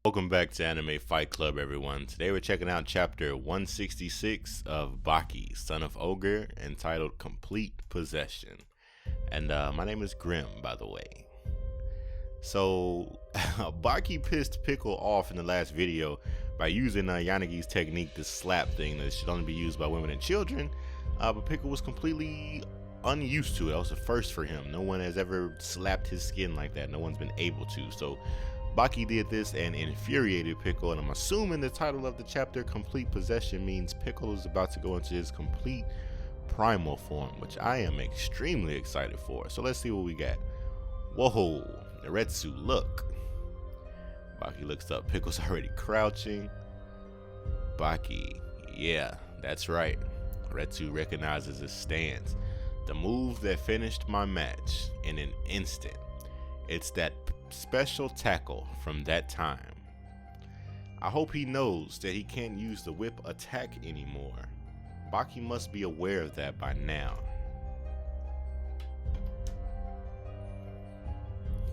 Welcome back to Anime Fight Club, everyone. Today we're checking out chapter 166 of Baki, son of Ogre, entitled Complete Possession. And my name is Grim, by the way. So, Baki pissed Pickle off in the last video by using Yanagi's technique, this slap thing that should only be used by women and children. But Pickle was completely unused to it. That was a first for him. No one has ever slapped his skin like that. No one's been able to. So Baki did this and infuriated Pickle, and I'm assuming the title of the chapter, Complete Possession, means Pickle is about to go into his complete primal form, which I am extremely excited for. So let's see what we got. Whoa, Naretsu, look. Baki looks up. Pickle's already crouching. Baki, yeah, that's right. Naretsu recognizes his stance. The move that finished my match in an instant. It's that special tackle from that time. I hope he knows that he can't use the whip attack anymore. Baki must be aware of that by now.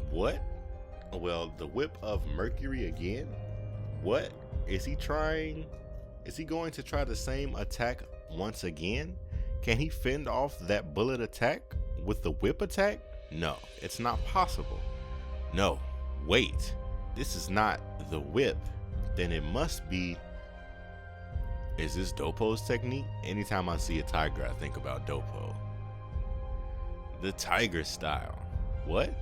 What? Well, the whip of Mercury again? What? Is he going to try the same attack once again? Can he fend off that bullet attack with the whip attack? No, it's not possible. No, wait, this is not the whip. Then it must be. Is this Doppo's technique? Anytime I see a tiger, I think about Doppo. The tiger style. What?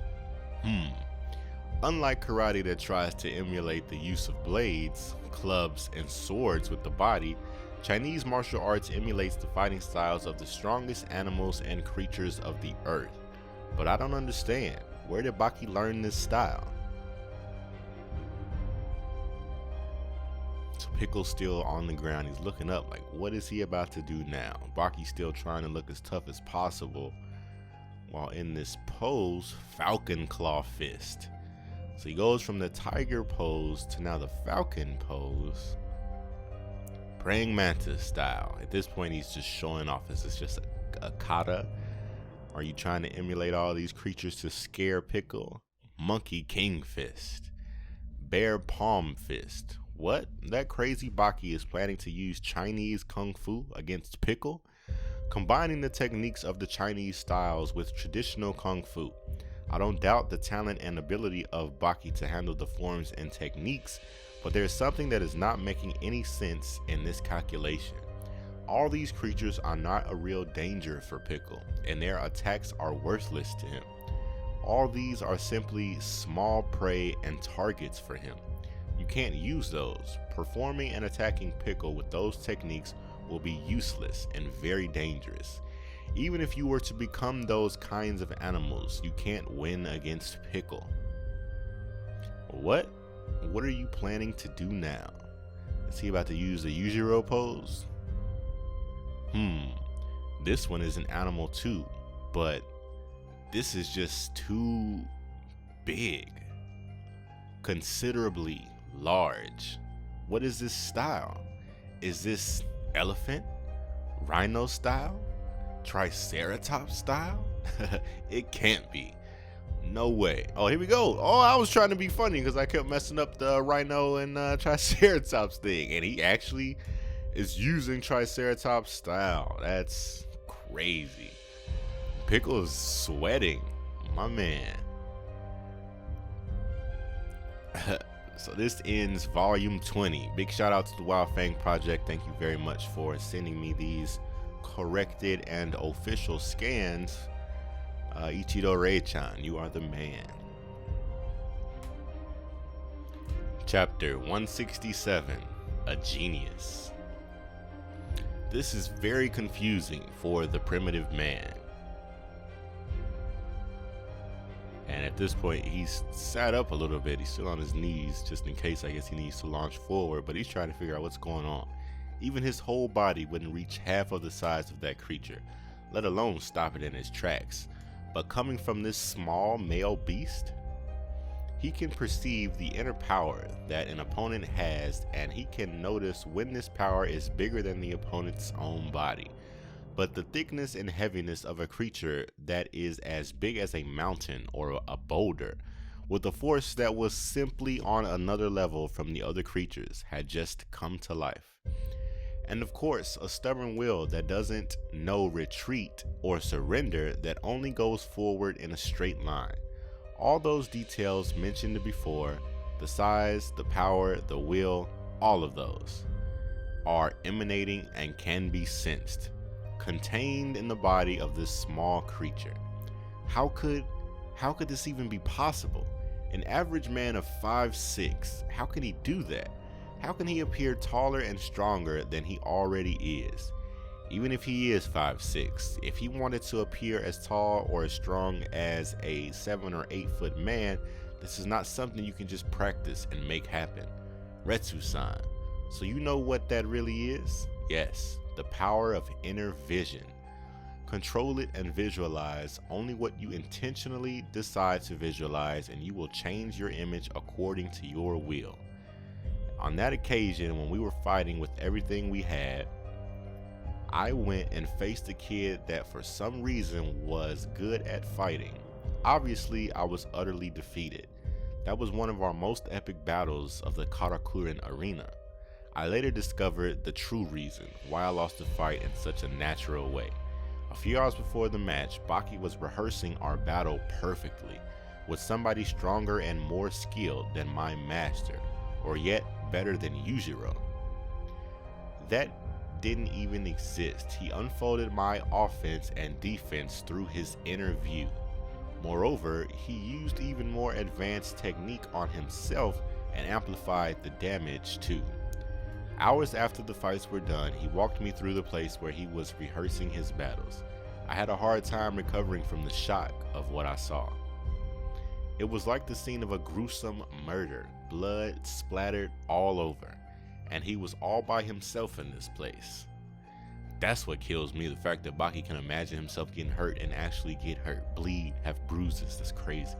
Unlike karate that tries to emulate the use of blades, clubs, and swords with the body, Chinese martial arts emulates the fighting styles of the strongest animals and creatures of the earth. But I don't understand. Where did Baki learn this style? So Pickle's still on the ground. He's looking up like, what is he about to do now? Baki's still trying to look as tough as possible while in this pose, Falcon Claw Fist. So he goes from the tiger pose to now the falcon pose. Praying mantis style. At this point, he's just showing off. Is this just a kata? Are you trying to emulate all these creatures to scare Pickle? Monkey King Fist. Bear Palm Fist. What? That crazy Baki is planning to use Chinese Kung Fu against Pickle? Combining the techniques of the Chinese styles with traditional Kung Fu. I don't doubt the talent and ability of Baki to handle the forms and techniques, but there's something that is not making any sense in this calculation. All these creatures are not a real danger for Pickle, and their attacks are worthless to him. All these are simply small prey and targets for him. You can't use those. Performing and attacking Pickle with those techniques will be useless and very dangerous. Even if you were to become those kinds of animals, you can't win against Pickle. What? What are you planning to do now? Is he about to use the Yujiro pose? This one is an animal too, but this is just too big. Considerably large. What is this style? Is this elephant? Rhino style? Triceratops style? It can't be. No way. Oh, here we go. Oh, I was trying to be funny because I kept messing up the rhino and triceratops thing, and he actually is using Triceratops style. That's crazy. Pickle is sweating, my man. So this ends volume 20. Big shout out to the Wild Fang Project. Thank you very much for sending me these corrected and official scans. Ichido Rei-chan, you are the man. Chapter 167, A Genius. This is very confusing for the primitive man. And at this point, he's sat up a little bit. He's still on his knees, just in case I guess he needs to launch forward, but he's trying to figure out what's going on. Even his whole body wouldn't reach half of the size of that creature, let alone stop it in its tracks. But coming from this small male beast, he can perceive the inner power that an opponent has, and he can notice when this power is bigger than the opponent's own body. But the thickness and heaviness of a creature that is as big as a mountain or a boulder with a force that was simply on another level from the other creatures, had just come to life. And of course, a stubborn will that doesn't know retreat or surrender, that only goes forward in a straight line. All those details mentioned before, the size, the power, the will, all of those are emanating and can be sensed, contained in the body of this small creature. How could this even be possible? An average man of 5'6", how can he do that? How can he appear taller and stronger than he already is? Even if he is 5'6", if he wanted to appear as tall or as strong as a 7 or 8 foot man, this is not something you can just practice and make happen. Retsu-san. So you know what that really is? Yes, the power of inner vision. Control it and visualize only what you intentionally decide to visualize, and you will change your image according to your will. On that occasion, when we were fighting with everything we had, I went and faced a kid that for some reason was good at fighting. Obviously, I was utterly defeated. That was one of our most epic battles of the Karakuren arena. I later discovered the true reason why I lost the fight in such a natural way. A few hours before the match, Baki was rehearsing our battle perfectly, with somebody stronger and more skilled than my master, or yet better than Yujiro. That didn't even exist. He unfolded my offense and defense through his inner view. Moreover, he used even more advanced technique on himself and amplified the damage too. Hours after the fights were done, he walked me through the place where he was rehearsing his battles. I had a hard time recovering from the shock of what I saw. It was like the scene of a gruesome murder, blood splattered all over, and he was all by himself in this place. That's what kills me, the fact that Baki can imagine himself getting hurt and actually get hurt, bleed, have bruises. That's crazy.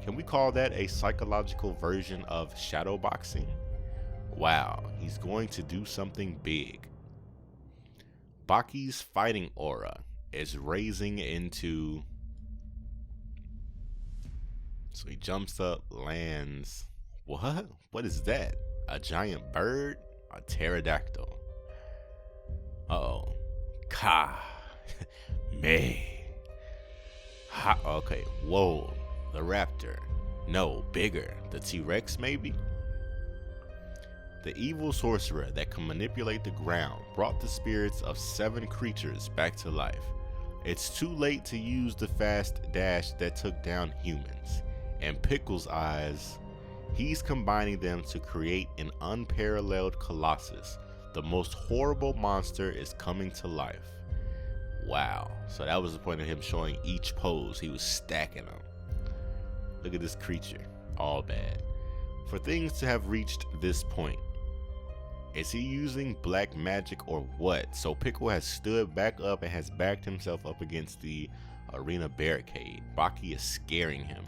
Can we call that a psychological version of shadow boxing? Wow, he's going to do something big. Baki's fighting aura is raising into... So he jumps up, lands... What? What is that? A giant bird? A pterodactyl? Uh-oh. Ka. Me. Ha. Okay, whoa. The raptor. No, bigger. The T-Rex maybe? The evil sorcerer that can manipulate the ground brought the spirits of 7 creatures back to life. It's too late to use the fast dash that took down humans. In Pickle's eyes, he's combining them to create an unparalleled colossus. The most horrible monster is coming to life. Wow. So that was the point of him showing each pose. He was stacking them. Look at this creature. All bad. For things to have reached this point, is he using black magic or what? So Pickle has stood back up and has backed himself up against the arena barricade. Baki is scaring him.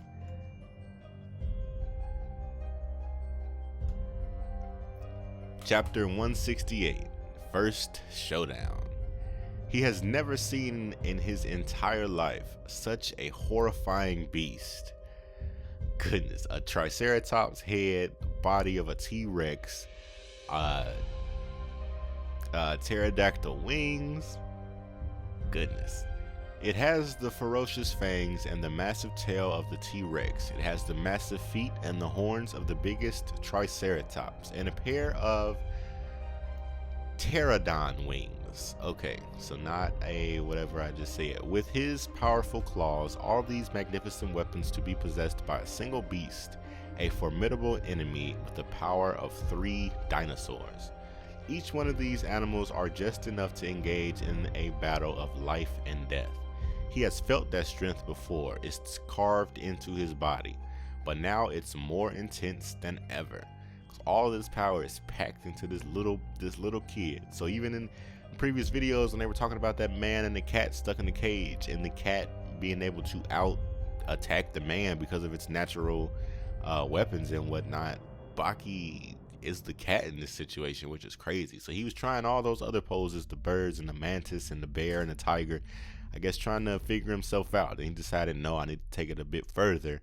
Chapter 168, First Showdown. He has never seen in his entire life such a horrifying beast. Goodness, a Triceratops head, body of a T-Rex, pterodactyl wings. Goodness. It has the ferocious fangs and the massive tail of the T-Rex. It has the massive feet and the horns of the biggest Triceratops, and a pair of pterodon wings. Okay, so not a whatever I just said. With his powerful claws, all these magnificent weapons to be possessed by a single beast, a formidable enemy with the power of 3 dinosaurs. Each one of these animals are just enough to engage in a battle of life and death. He has felt that strength before. It's carved into his body, but now it's more intense than ever. All of this power is packed into this little kid. So even in previous videos when they were talking about that man and the cat stuck in the cage, and the cat being able to out attack the man because of its natural weapons and whatnot, Baki is the cat in this situation, which is crazy. So he was trying all those other poses, the birds and the mantis and the bear and the tiger, I guess trying to figure himself out. And he decided, no, I need to take it a bit further.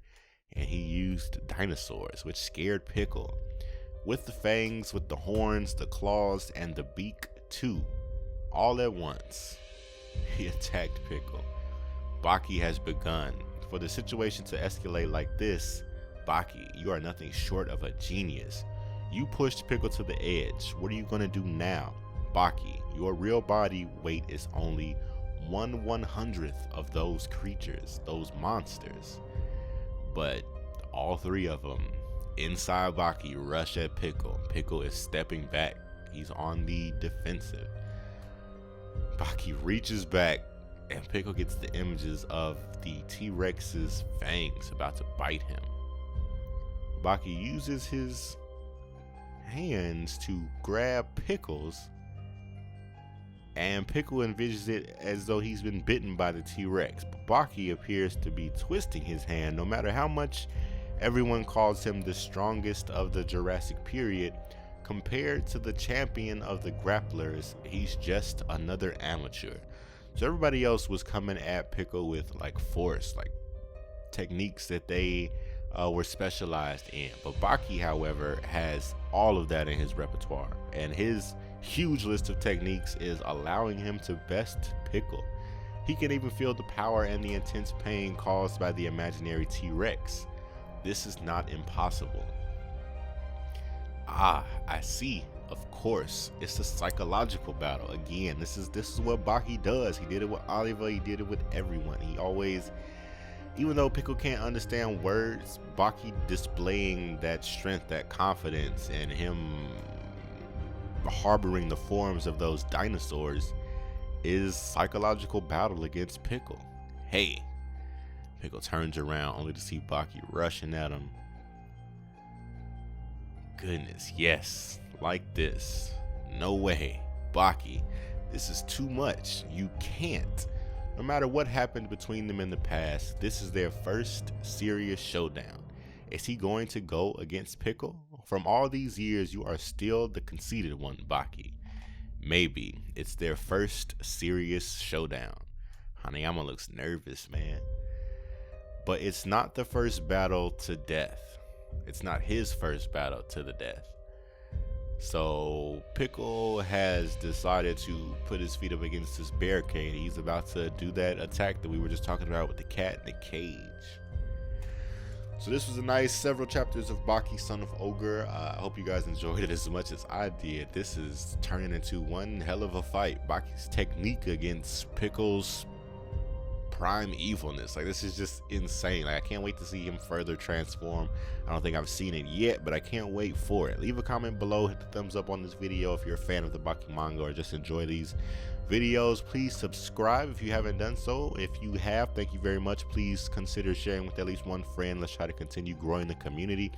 and he used dinosaurs, which scared Pickle. With the fangs, with the horns, the claws, and the beak too, all at once, he attacked Pickle. Baki has begun. For the situation to escalate like this, Baki, you are nothing short of a genius. You pushed Pickle to the edge. What are you gonna do now? Baki, your real body weight is only 1/100th of those creatures, those monsters. But all three of them inside Baki rush at Pickle. Pickle is stepping back. He's on the defensive. Baki reaches back, and Pickle gets the images of the T-Rex's fangs about to bite him. Baki uses his hands to grab Pickle's, and Pickle envisions it as though he's been bitten by the T-Rex. But Baki appears to be twisting his hand. No matter how much everyone calls him the strongest of the Jurassic period, compared to the champion of the Grapplers, he's just another amateur. So everybody else was coming at Pickle with like force, like techniques that they were specialized in. But Baki, however, has all of that in his repertoire, and his huge list of techniques is allowing him to best Pickle. He can even feel the power and the intense pain caused by the imaginary T-Rex. This is not impossible. Ah, I see. Of course, it's a psychological battle. Again, this is what Baki does. He did it with Oliver. He did it with everyone. He always, even though Pickle can't understand words, Baki displaying that strength, that confidence, and him harboring the forms of those dinosaurs is psychological battle against Pickle. Hey, Pickle turns around only to see Baki rushing at him. Goodness, yes, like this. No way. Baki, this is too much. You can't. No matter what happened between them in the past, this is their first serious showdown. Is he going to go against Pickle? From all these years, you are still the conceited one, Baki. Maybe. It's their first serious showdown. Hanayama looks nervous, man. But it's not the first battle to death. It's not his first battle to the death. So Pickle has decided to put his feet up against this barricade. He's about to do that attack that we were just talking about with the cat in the cage. So this was a nice several chapters of Baki, Son of Ogre. I hope you guys enjoyed it as much as I did. This is turning into one hell of a fight. Baki's technique against Pickle's prime evilness. Like, this is just insane. Like, I can't wait to see him further transform. I don't think I've seen it yet, but I can't wait for it. Leave a comment below, hit the thumbs up on this video if you're a fan of the Baki manga or just enjoy these videos. Please subscribe if you haven't done so. If you have, thank you very much. Please consider sharing with at least one friend. Let's try to continue growing the community.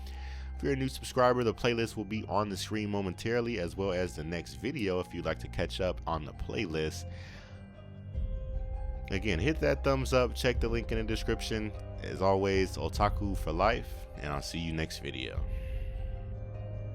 If you're a new subscriber, the playlist will be on the screen momentarily, as well as the next video if you'd like to catch up on the playlist. Again, hit that thumbs up, check the link in the description. As always, otaku for life, and I'll see you next video.